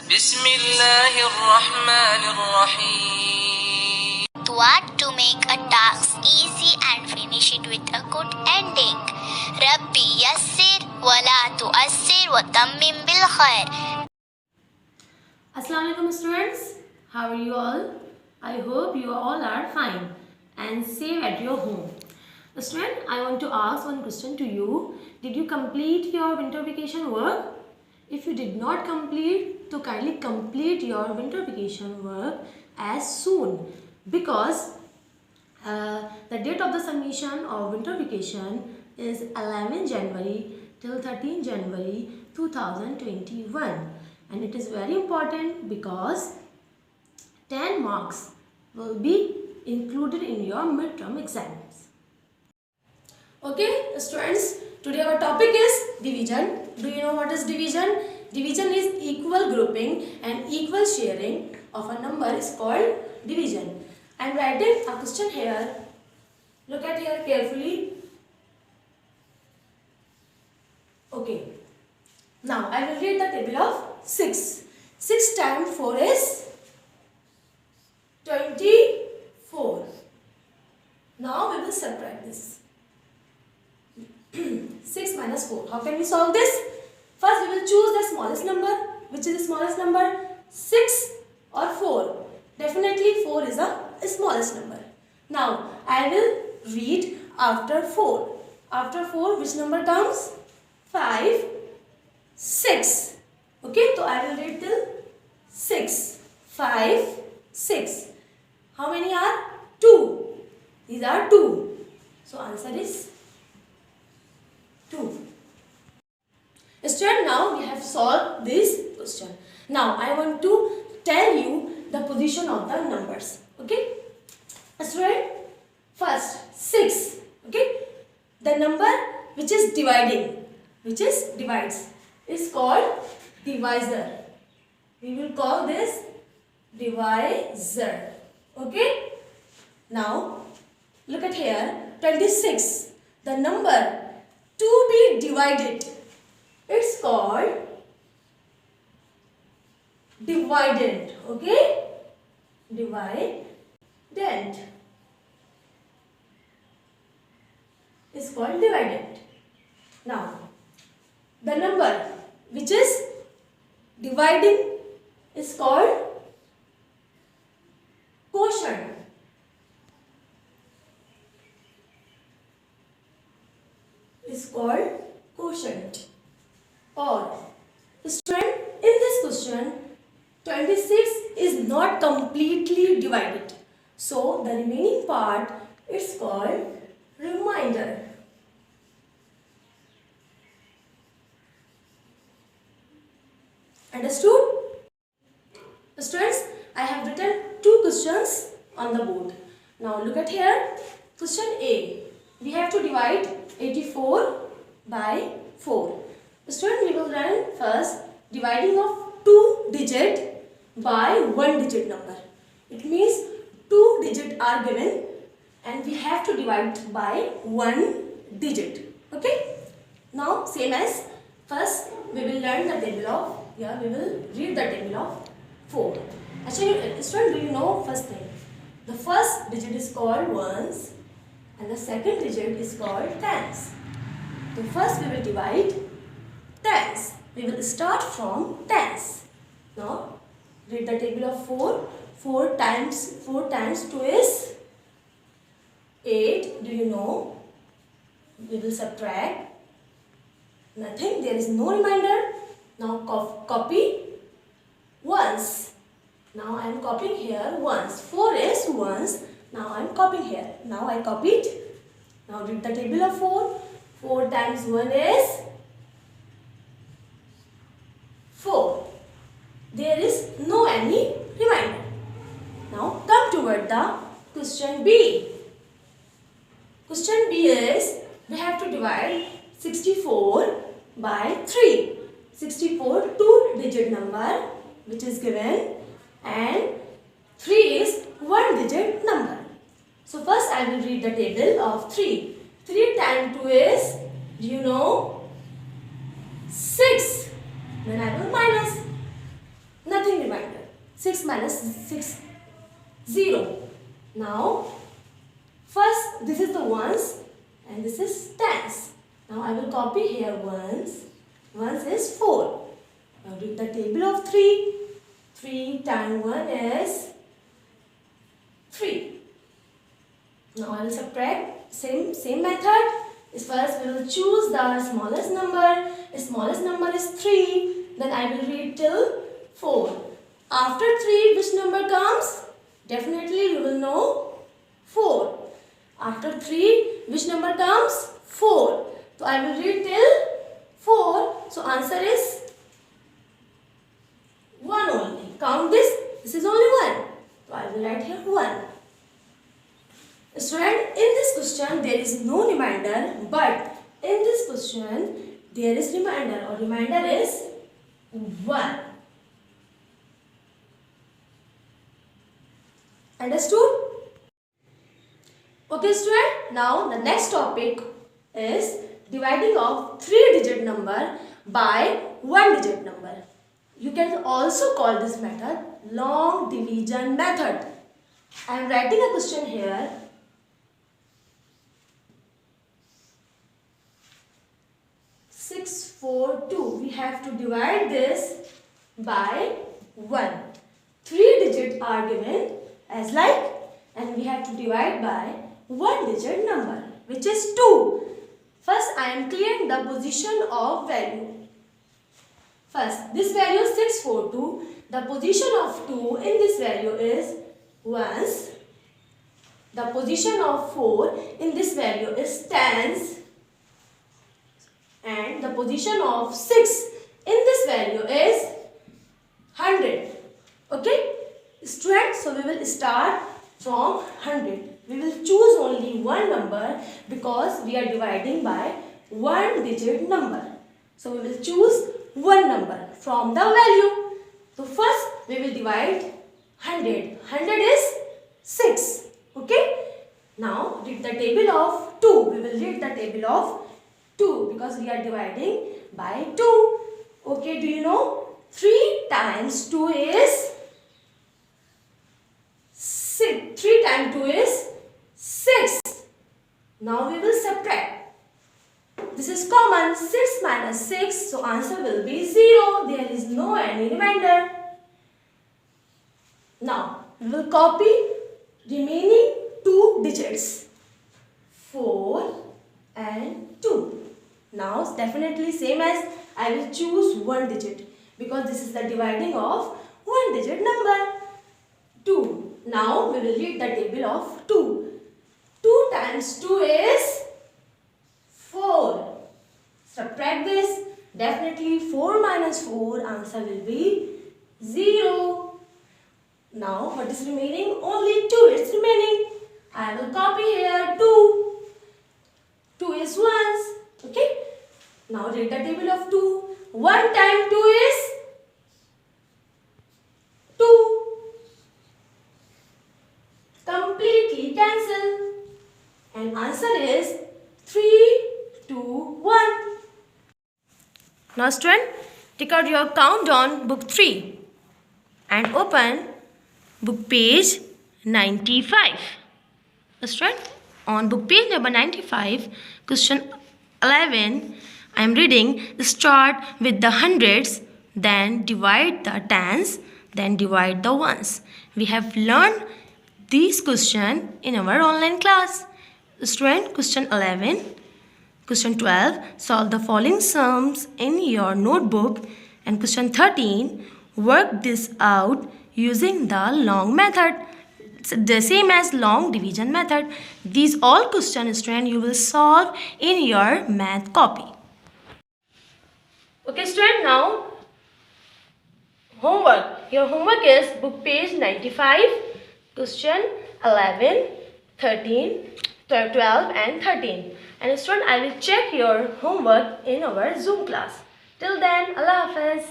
بسم الله الرحمن الرحيم. What to make a task easy and finish it with a good ending. Rabbi yassir wa la tuassir wa tammim bil khair. Assalamu alaikum students. How are you all? I hope you all are fine and safe at your home. Student, I want to ask one question to you. Did you complete your winter vacation work? If you did not complete, so kindly complete your winter vacation work as soon, because the date of the submission of winter vacation is 11 January till 13 January 2021, and it is very important because 10 marks will be included in your midterm exams. Okay students, today our topic is division. Do you know what is division? Division is equal grouping and equal sharing of a number is called division. I am writing a question here. Look at here carefully. Okay. Now I will read the table of 6. 6 times 4 is 24. Now we will subtract this. 6 minus 4. How can we solve this? First we will choose the smallest number. Which is the smallest number? 6 or 4? Definitely 4 is the smallest number. Now I will read after 4. After 4 which number comes? 5, 6. Okay, so I will read till 6. 5, 6. How many are? 2. These are 2. So answer is 2. Student, now we have solved this question. Now I want to tell you the position of the numbers. Okay. Student, first 6. Okay. The number which is dividing, which is divides, is called divisor. We will call this divisor. Okay. Now look at here, 26. The number to be divided, it's called dividend. Okay, dividend is called dividend. Now the number which is dividing is called quotient. Is called quotient. Or student, in this question 26 is not completely divided, so the remaining part is called remainder. Understood? Students, I have written 2 questions on the board. Now look at here. Question A. We have to divide 84 by 4. Student, we will learn first dividing of 2 digit by 1 digit number. It means 2 digit are given and we have to divide by 1 digit. Okay. Now same as first we will learn the table of, we will read the table of 4. Actually student, do you know first thing? The first digit is called ones and the second digit is called tens. So first we will divide tens. We will start from tens. Now read the table of 4. 4 times 2 is 8. Do you know? We will subtract. Nothing. There is no remainder. Now copy ones. Now I am copying here ones. 4 is ones. Now I am copying here. Now I copied. Now read the table of 4. 4 times 1 is 4. There is no any remainder. Now come toward the question B. Question B is we have to divide 64 by 3. 64 2-digit number which is given and 3 is 1-digit number. So first I will read the table of 3. 3 times 2 is, do you know, 6. Then I will minus. minus 6, 0. Now, first this is the ones and this is tens. Now I will copy here ones. Ones is 4. Now read the table of 3. 3 times 1 is 3. Now I will subtract. Same method. First we will choose the smallest number. The smallest number is 3. Then I will read till 4. After 3, which number comes? Definitely you will know 4. After 3, which number comes? 4. So I will read till 4. So answer is 1 only. Count this. This is only 1. So I will write here 1. Student, in this question there is no remainder, but in this question there is remainder, or remainder is 1. Understood? Okay student, now the next topic is dividing of 3-digit number by 1-digit number. You can also call this method long division method. I am writing a question here. 642. We have to divide this by 1. 3 digits are given as like, and we have to divide by 1-digit number, which is 2. First, I am clearing the position of value. First, this value is 642. The position of 2 in this value is ones. The position of 4 in this value is tens. And the position of 6 in this value is 100. Okay? Students, so we will start from 100. We will choose only one number because we are dividing by 1-digit number. So we will choose one number from the value. So first we will divide 100. 100 is 6. Okay? Now read the table of 2. We will read the table of 2 because we are dividing by 2. Okay, do you know 3 times 2 is 6. 3 times 2 is 6. Now we will subtract. This is common. 6 minus 6. So answer will be 0. There is no any remainder. Now we will copy remaining 2 digits. 4 and 2. Now it's definitely same as I will choose 1 digit because this is the dividing of 1-digit number. 2. Now we will read the table of 2. 2 times 2 is 4. Subtract this. Definitely 4 minus 4, answer will be 0. Now what is remaining? Only 2 is remaining. I will copy here 2. 2 is ones. Okay. Now read the table of 2. 1 times 2 is 2. Completely cancel. And answer is 3, 2, 1. Now student, take out your countdown book 3 and open book page 95. Student, on book page number 95, question 11, I am reading. Start with the hundreds, then divide the tens, then divide the ones. We have learned this question in our online class. Student, question 11. Question 12, solve the following sums in your notebook. And question 13, work this out using the long method. It's the same as long division method. These all questions, student, you will solve in your math copy. Okay, student, now homework. Your homework is book page 95, question 11, 13, 12 and 13. And student, I will check your homework in our Zoom class. Till then, Allah Hafiz.